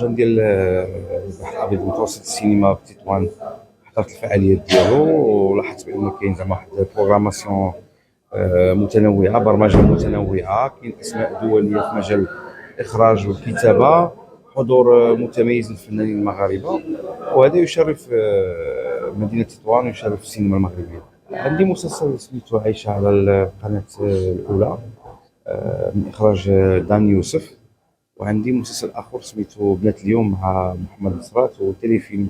المهرجان ديال البحر الابيض المتوسط السينما في تطوان. حضرت الفعاليات ديالو ولاحظت بان كاين زعما واحد بروغراماسيون متنوعه، برمجه متنوعه، كاين اسماء دوليه في مجال الاخراج والكتابه، حضور متميز للفنانين المغاربه، وهذا يشرف مدينه تطوان ويشرف السينما المغربيه. عندي مسلسل سميتو عايشه على القناه الاولى من اخراج داني يوسف، وعندي مسلسل اخر سميتو بنات اليوم مع محمد نصرات، وتليفيلم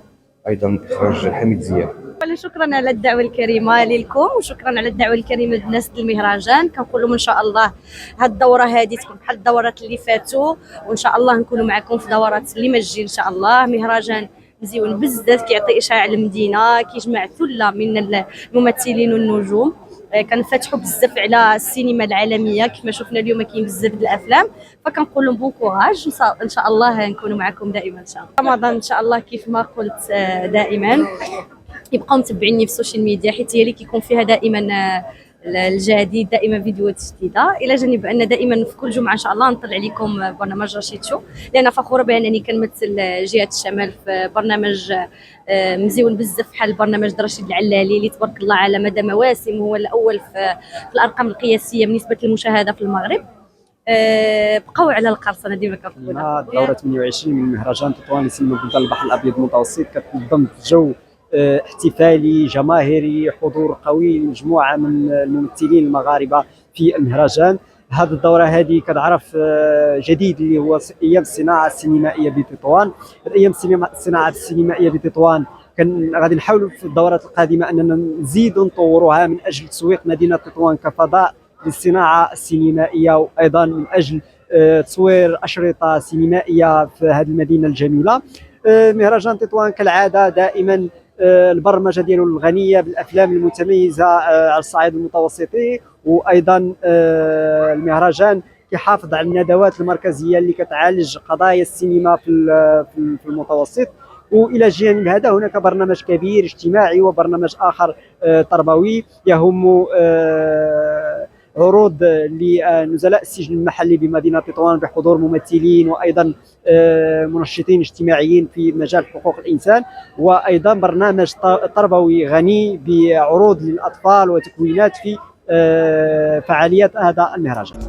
ايضا اخراج حميد زياد. اولا شكرا على الدعوه الكريمه لكم، وشكرا على الدعوه الكريمه للناس ديال المهرجان. كنقول لهم ان شاء الله هاد الدوره هذه تكون بحال الدورات اللي فاتوا، وان شاء الله نكونوا معكم في دورات اللي ما تجي ان شاء الله. مهرجان مزيون بزاف، كيعطي اشعاع للمدينه، كيجمع ثله من الممثلين والنجوم. كنفتحوا بزاف على السينما العالميه كيف ما شفنا اليوم، كاين بزاف د الافلام. فكنقول لهم بون كوراج، ان شاء الله نكونوا معكم دائما ان شاء الله. رمضان ان شاء الله كيف ما قلت دائما يبقاو متبعيني في السوشيال ميديا، حيت هي اللي كيكون فيها دائما الجديد، دائما فيديوهات جديده، الى جانب ان دائما في كل جمعه ان شاء الله نطلع عليكم برنامج رشيد شو، لان فخوره بانني كنمثل جهه الشمال في برنامج مزيون بزاف بحال برنامج رشيد العلالي اللي تبارك الله على مدى مواسم هو الاول في الارقام القياسيه بالنسبه للمشاهده في المغرب. بقاو على القرصنه ديما كنقولها. دوره 28 من مهرجان تطوان لسينما بلدان البحر الابيض المتوسط كتنظم في جو احتفالي جماهيري، حضور قوي لمجموعه من الممثلين المغاربه في المهرجان. هذه الدوره هذه كتعرف جديد اللي هو ايام الصناعه السينمائيه بتطوان. ايام الصناعه السينمائيه بتطوان كان غادي نحاولوا في الدورات القادمه اننا نزيدوا نطوروها من اجل تسويق مدينه تطوان كفضاء للصناعه السينمائيه، وايضا من اجل تصوير اشرطه سينمائيه في هذه المدينه الجميله. مهرجان تطوان كالعاده دائما البرمجه ديالو الغنيه بالافلام المتميزه على الصعيد المتوسطي، وايضا المهرجان كيحافظ على الندوات المركزيه اللي كتعالج قضايا السينما في المتوسط. والى جانب هذا هناك برنامج كبير اجتماعي وبرنامج اخر تربوي يهم عروض لنزلاء السجن المحلي بمدينه تطوان بحضور ممثلين وايضا منشطين اجتماعيين في مجال حقوق الانسان، وايضا برنامج تربوي غني بعروض للاطفال وتكوينات في فعاليات هذا المهرجان.